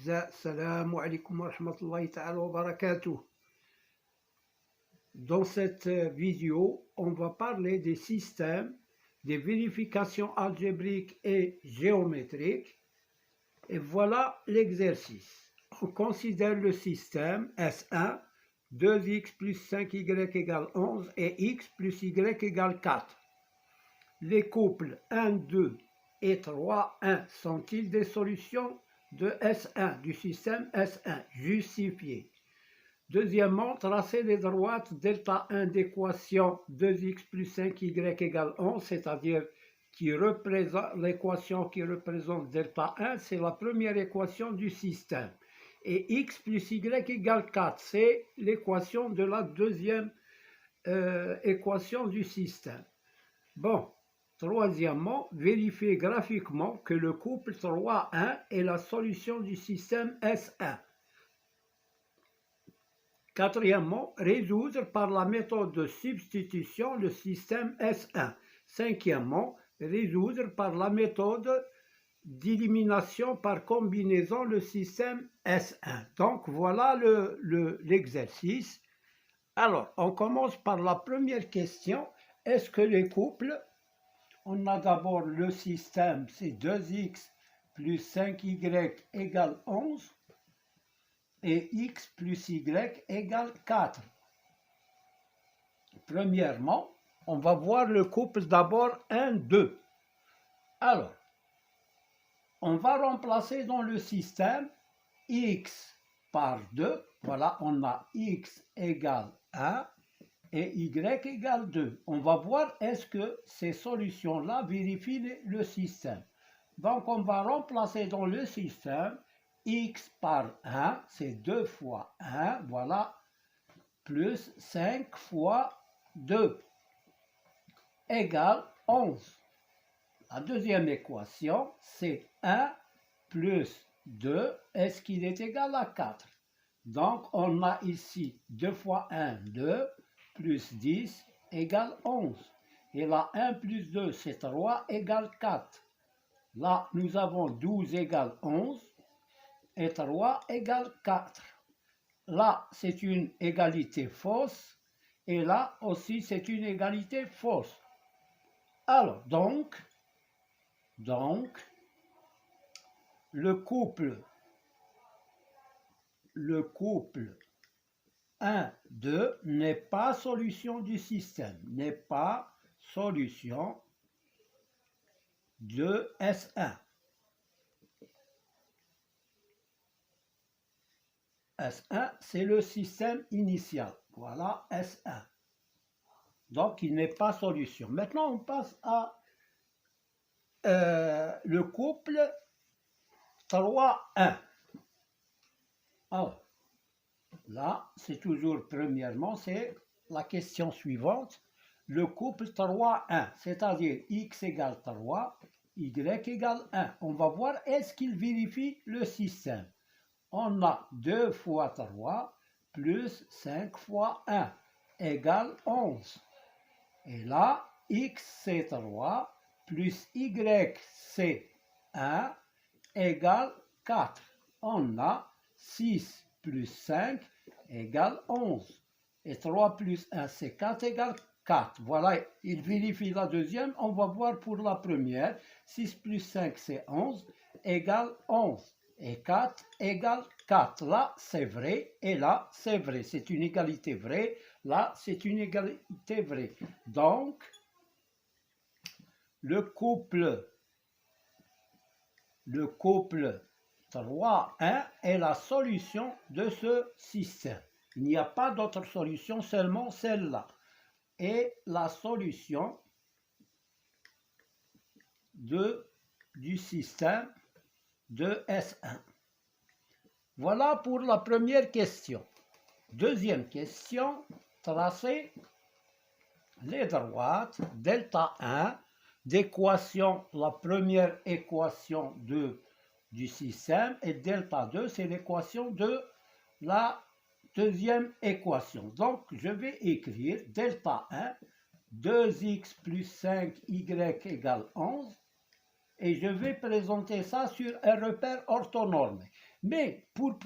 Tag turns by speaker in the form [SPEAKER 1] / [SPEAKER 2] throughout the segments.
[SPEAKER 1] الأعزاء السلام عليكم ورحمة الله تعالى وبركاته. Dans cette vidéo, on va parler des systèmes de vérification algébrique et géométrique. Et voilà l'exercice. On considère le système S1, 2x plus 5y égale 11 et x plus y égale 4. Les couples 1, 2 et 3, 1 sont-ils des solutions de S1, du système S1, justifié. Deuxièmement, tracer les droites delta 1 d'équation 2x plus 5y égale 11, c'est-à-dire l'équation qui représente delta 1, c'est la première équation du système. Et x plus y égale 4, c'est l'équation de la deuxième équation du système. Bon. Troisièmement, vérifier graphiquement que le couple 3,1 est la solution du système S1. Quatrièmement, résoudre par la méthode de substitution le système S1. Cinquièmement, résoudre par la méthode d'élimination par combinaison le système S1. Donc voilà l'exercice. Alors, on commence par la première question. Est-ce que les couples... On a d'abord le système, c'est 2x plus 5y égale 11 et x plus y égale 4. Premièrement, on va voir le couple d'abord 1, 2. Alors, on va remplacer dans le système x par 2. Voilà, on a x égale 1. Et y égale 2. On va voir est-ce que ces solutions-là vérifient le système. Donc on va remplacer dans le système x par 1, c'est 2 fois 1, voilà, plus 5 fois 2, égale 11. La deuxième équation, c'est 1 plus 2, est-ce qu'il est égal à 4? Donc on a ici 2 fois 1, 2, plus 10 égale 11. Et là, 1 plus 2, c'est 3 égale 4. Là, nous avons 12 égale 11 et 3 égale 4. Là, c'est une égalité fausse et là aussi, c'est une égalité fausse. Alors, donc, le couple 1, 2 n'est pas solution du système, n'est pas solution de S1. S1, c'est le système initial. Voilà S1. Donc, il n'est pas solution. Maintenant, on passe à le couple 3, 1. Alors, là, c'est toujours, premièrement, c'est la question suivante. Le couple 3, 1, c'est-à-dire x égale 3, y égale 1. On va voir est-ce qu'il vérifie le système. On a 2 fois 3 plus 5 fois 1 égale 11. Et là, x c'est 3 plus y c'est 1 égale 4. On a 6 plus 5 égale 11. Et 3 plus 1, c'est 4 égale 4. Voilà, il vérifie la deuxième. On va voir pour la première. 6 plus 5, c'est 11, égale 11. Et 4 égale 4. Là, c'est vrai. Et là, c'est vrai. C'est une égalité vraie. Là, c'est une égalité vraie. Donc, le couple 3, 1 est la solution de ce système. Il n'y a pas d'autre solution, seulement celle-là. Et la solution du système de S1. Voilà pour la première question. Deuxième question, tracer les droites delta 1 d'équation, la première équation du système, et delta 2, c'est l'équation de la deuxième équation. Donc, je vais écrire delta 1, 2x plus 5y égale 11, et je vais présenter ça sur un repère orthonormé. Mais pour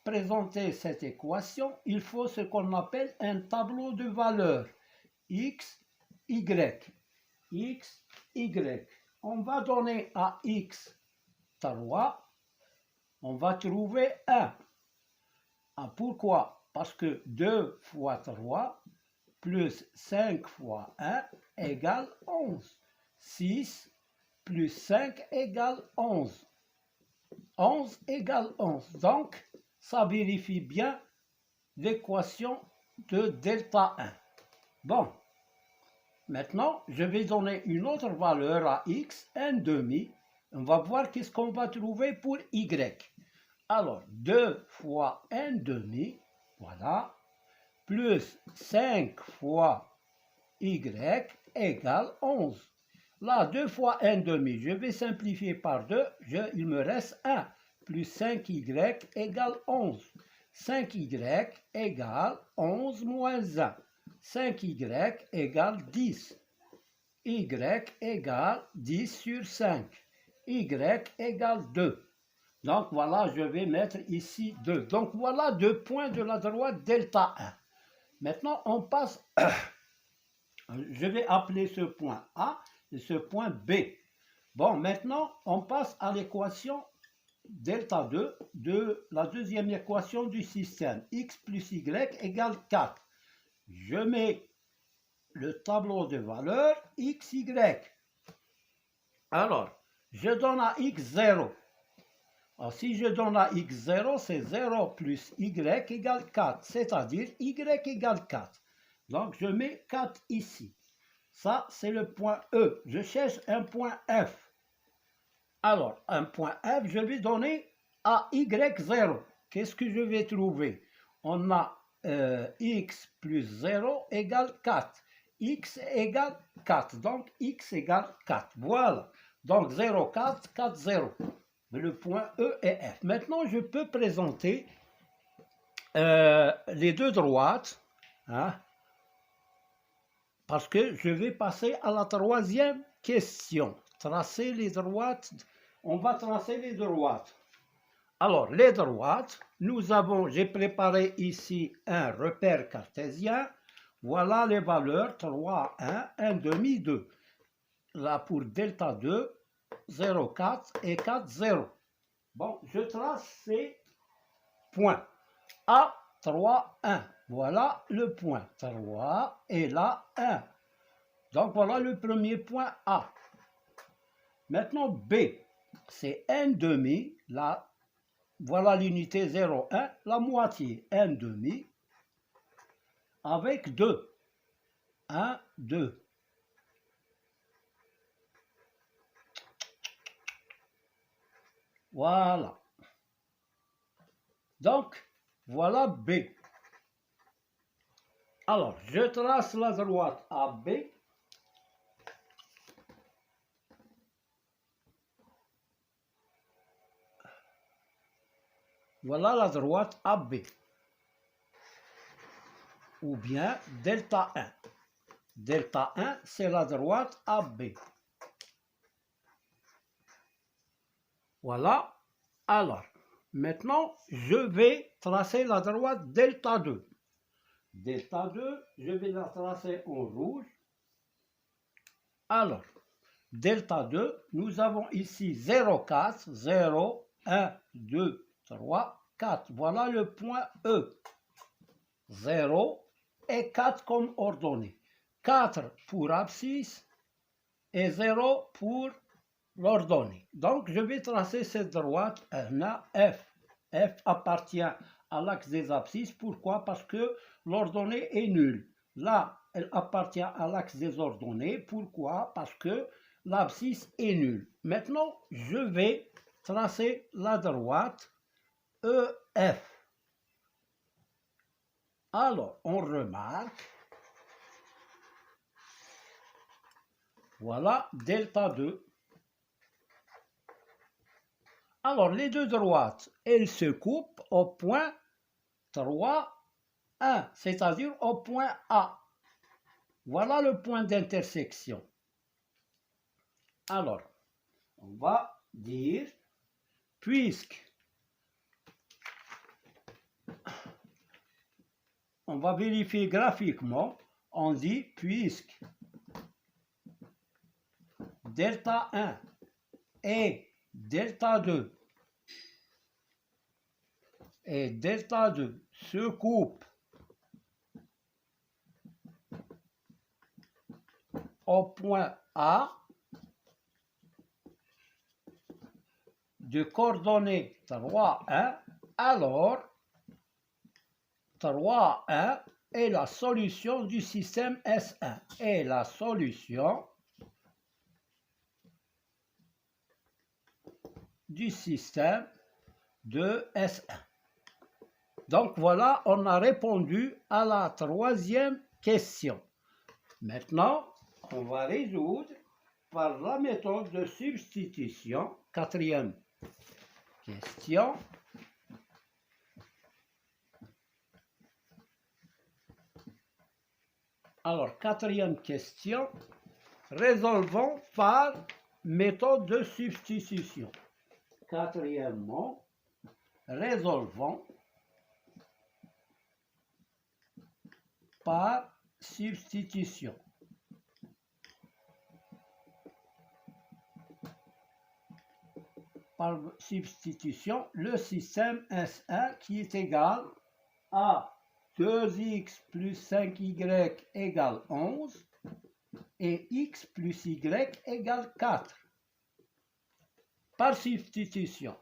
[SPEAKER 1] présenter cette équation, il faut ce qu'on appelle un tableau de valeurs. X, Y. X, Y. On va donner à X 3. On va trouver 1. Ah, pourquoi? Parce que 2 fois 3 plus 5 fois 1 égale 11. 6 plus 5 égale 11. 11 égale 11. Donc, ça vérifie bien l'équation de delta 1. Bon, maintenant, je vais donner une autre valeur à x, 1/2. On va voir qu'est-ce qu'on va trouver pour y. Alors, 2 fois 1/2, voilà, plus 5 fois y égale 11. Là, 2 fois 1/2, je vais simplifier par 2, il me reste 1, plus 5y égale 11. 5y égale 11 moins 1. 5y égale 10. Y égale 10 sur 5. Y égale 2. Donc voilà, je vais mettre ici 2. Donc voilà 2 points de la droite delta 1. Maintenant, on passe, je vais appeler ce point A et ce point B. Bon, maintenant, on passe à l'équation delta 2 de la deuxième équation du système. X plus Y égale 4. Je mets le tableau de valeurs X, Y. Alors, je donne à X 0. Alors, si je donne à X 0, c'est 0 plus Y égale 4, c'est-à-dire Y égale 4. Donc, je mets 4 ici. Ça, c'est le point E. Je cherche un point F. Alors, un point F, je vais donner à Y0. Qu'est-ce que je vais trouver? On a X plus 0 égale 4. X égale 4. Donc, X égale 4. Voilà. Donc, 0, 4, 4, 0. Le point E et F. Maintenant, je peux présenter les deux droites. Hein, parce que je vais passer à la troisième question. Tracer les droites. On va tracer les droites. Alors, les droites, j'ai préparé ici un repère cartésien. Voilà les valeurs 3, 1, 1/2, 2. Là, pour delta 2, 0, 4 et 4, 0. Bon, je trace ces points. A, 3, 1. Voilà le point 3 et là 1. Donc, voilà le premier point A. Maintenant, B, c'est 1/2. Là, voilà l'unité 0, 1, la moitié, 1/2, avec 2. 1, 2. Voilà. Donc, voilà B. Alors, je trace la droite AB. Voilà la droite AB. Ou bien delta 1. Delta 1, c'est la droite AB. Voilà. Alors, maintenant, je vais tracer la droite delta 2. Delta 2, je vais la tracer en rouge. Alors, delta 2, nous avons ici 0, 4, 0, 1, 2, 3, 4. Voilà le point E. 0 et 4 comme ordonnée. 4 pour abscisse et 0 pour l'ordonnée. Donc, je vais tracer cette droite F. F appartient à l'axe des abscisses. Pourquoi? Parce que l'ordonnée est nulle. Là, elle appartient à l'axe des ordonnées. Pourquoi? Parce que l'abscisse est nulle. Maintenant, je vais tracer la droite EF. Alors, on remarque, voilà delta 2. Alors, les deux droites, elles se coupent au point 3, 1, c'est-à-dire au point A. Voilà le point d'intersection. Alors, on va dire, puisque on va vérifier graphiquement. On dit puisque delta 1 et delta 2 se coupent au point A de coordonnées 3, 1, alors 3, 1 est la solution du système S1 et la solution du système de S1. Donc voilà, on a répondu à la troisième question. Maintenant, on va résoudre par la méthode de substitution. Quatrième question. Alors, quatrième question. Résolvons par méthode de substitution. Quatrièmement, résolvons par substitution. Par substitution, le système S1 qui est égal à 2x plus 5y égale 11 et x plus y égale 4. Par substitution.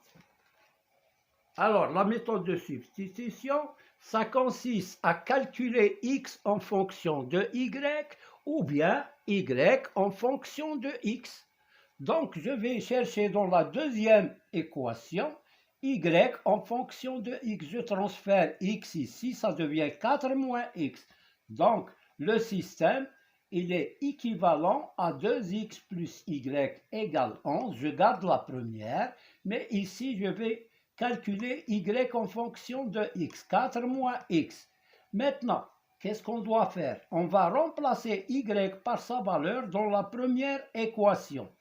[SPEAKER 1] Alors, la méthode de substitution, ça consiste à calculer x en fonction de y ou bien y en fonction de x. Donc, je vais chercher dans la deuxième équation y en fonction de x. Je transfère x ici, ça devient 4 moins x. Donc, le système, il est équivalent à 2x plus y égale 11. Je garde la première, mais ici, je vais calculer y en fonction de x. 4 moins x. Maintenant, qu'est-ce qu'on doit faire? On va remplacer y par sa valeur dans la première équation.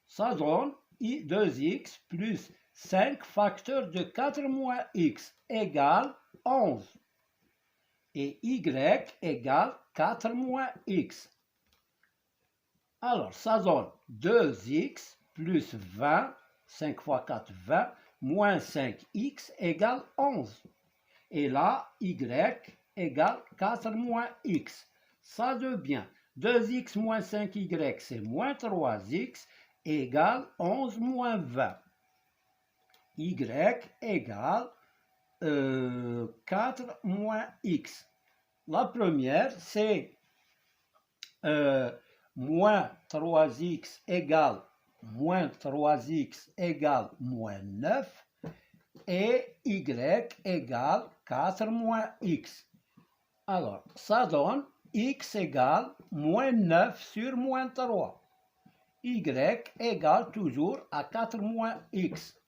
[SPEAKER 1] Ça donne 2x plus 5 facteur de 4 moins x égale 11. Et y égale 4 moins x. Alors, ça donne 2x plus 20, 5 fois 4, 20, moins 5x égale 11. Et là, y égale 4 moins x. Ça devient 2x moins 5y, c'est moins 3x, égale 11 moins 20. Y égale 4 moins x. La première, c'est moins 3x égale moins 3x égale moins 9 et y égale 4 moins x. Alors, ça donne x égale moins 9 sur moins 3. Y égale toujours à 4 moins x.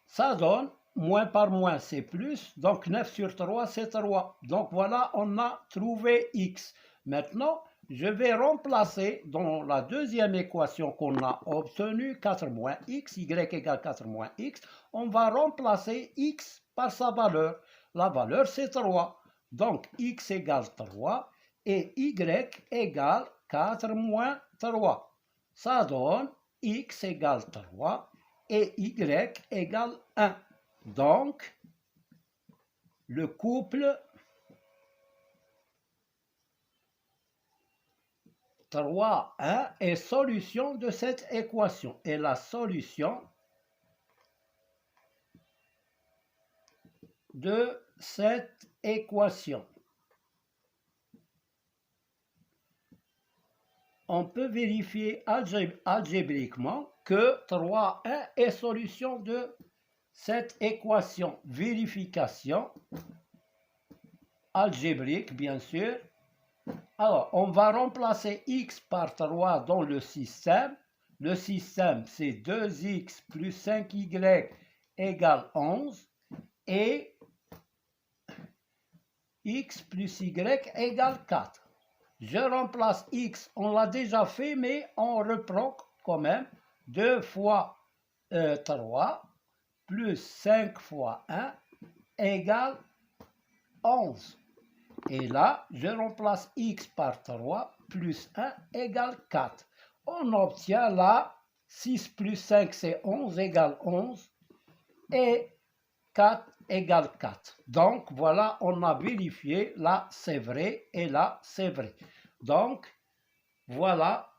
[SPEAKER 1] Ça donne moins par moins, c'est plus. Donc 9 sur 3, c'est 3. Donc voilà, on a trouvé x. Maintenant, je vais remplacer dans la deuxième équation qu'on a obtenue, 4 moins x, y égale 4 moins x. On va remplacer x par sa valeur. La valeur, c'est 3. Donc x égale 3 et y égale 4 moins 3. Ça donne x égale 3 et y égale 1. Donc, le couple 3, 1 est solution de cette équation. Et la solution de cette équation. On peut vérifier algébriquement que 3, 1 est solution de cette équation. Vérification algébrique, bien sûr. Alors, on va remplacer x par 3 dans le système. Le système, c'est 2x plus 5y égale 11. Et x plus y égale 4. Je remplace x, on l'a déjà fait, mais on reprend quand même. 2 fois 3 plus 5 fois 1 égale 11. Et là, je remplace x par 3 plus 1 égale 4. On obtient là 6 plus 5, c'est 11 égale 11. Et 4 égale 4. Donc, voilà, on a vérifié. Là, c'est vrai. Et là, c'est vrai. Donc, voilà.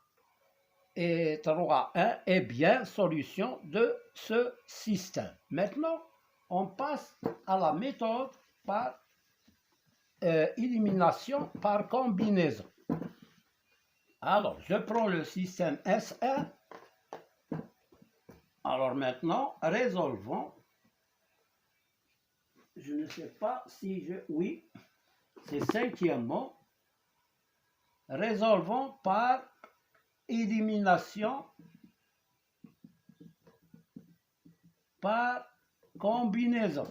[SPEAKER 1] Et 3,1 est bien solution de ce système. Maintenant, on passe à la méthode par élimination par combinaison. Alors, je prends le système S1. Alors maintenant, résolvons. Je ne sais pas si je... Oui, c'est cinquièmement. Résolvons par élimination par combinaison.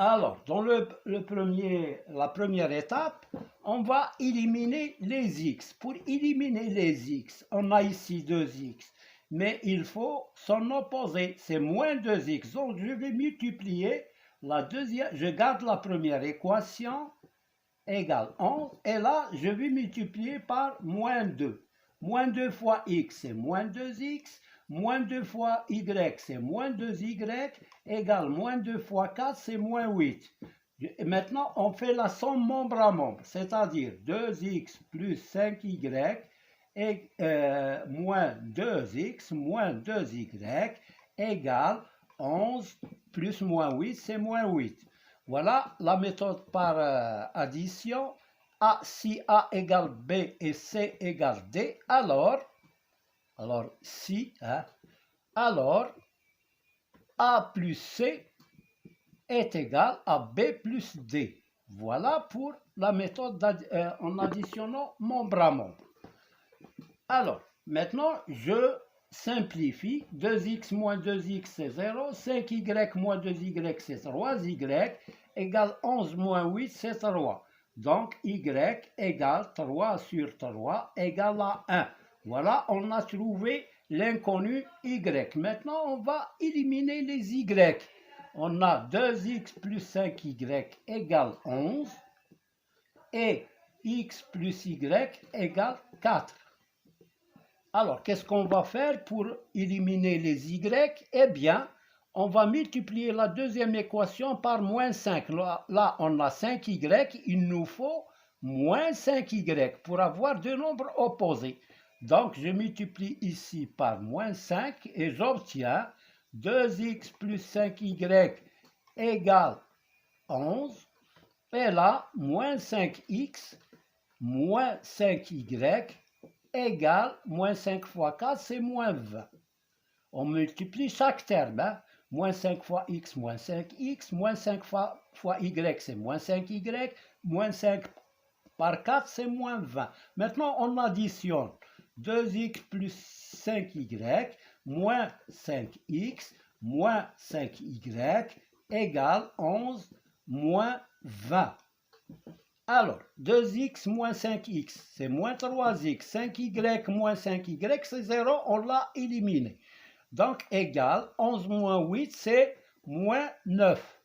[SPEAKER 1] Alors, dans la première étape, on va éliminer les x. Pour éliminer les x, on a ici 2x, mais il faut son opposé, c'est moins 2x. Donc, je vais multiplier la deuxième, je garde la première équation, égale 11, et là, je vais multiplier par moins 2. Moins 2 fois x, c'est moins 2x, moins 2 fois y, c'est moins 2y, égale moins 2 fois 4, c'est moins 8. Et maintenant, on fait la somme membre à membre, c'est-à-dire 2x plus 5y et moins 2x moins 2y égale 11 plus moins 8, c'est moins 8. Voilà la méthode par addition. Si A égale B et C égale D, alors si, hein, alors A plus C est égal à B plus D. Voilà pour la méthode en additionnant membre à membre. Alors, maintenant, je simplifie. 2x moins 2x, c'est 0. 5y moins 2y, c'est 3y. Égale 11 moins 8, c'est 3. Donc, y égale 3 sur 3 égale à 1. Voilà, on a trouvé l'inconnu y. Maintenant, on va éliminer les y. On a 2x plus 5y égale 11 et x plus y égale 4. Alors, qu'est-ce qu'on va faire pour éliminer les y? Eh bien, on va multiplier la deuxième équation par moins 5. Là, on a 5y, il nous faut moins 5y pour avoir deux nombres opposés. Donc, je multiplie ici par moins 5 et j'obtiens 2x plus 5y égale 11. Et là, moins 5x moins 5y égale moins 5 fois 4, c'est moins 20. On multiplie chaque terme. Hein? Moins 5 fois x, moins 5x, moins 5 fois y, c'est moins 5y, moins 5 par 4, c'est moins 20. Maintenant, on additionne 2x plus 5y, moins 5x, moins 5y, égale 11, moins 20. Alors, 2x moins 5x, c'est moins 3x. 5y moins 5y, c'est 0, on l'a éliminé. Donc, égale 11 moins 8, c'est moins 9.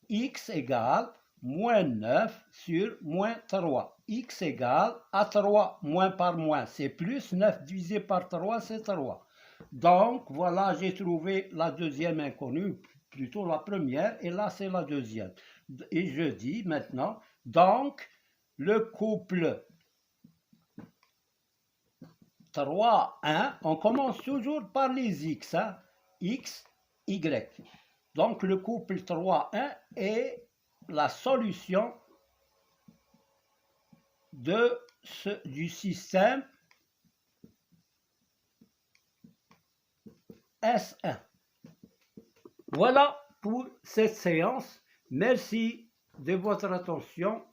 [SPEAKER 1] X égale moins 9 sur moins 3. X égale à 3, moins par moins, c'est plus. 9 divisé par 3, c'est 3. Donc, voilà, j'ai trouvé la deuxième inconnue, plutôt la première, et là, c'est la deuxième. Et je dis maintenant, donc, le couple 3, 1, on commence toujours par les x, hein, x, y. Donc, le couple 3, 1 est la solution du système S1. Voilà pour cette séance. Merci de votre attention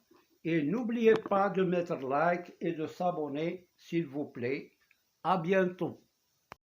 [SPEAKER 1] et n'oubliez pas de mettre like et de s'abonner, s'il vous plaît. À bientôt.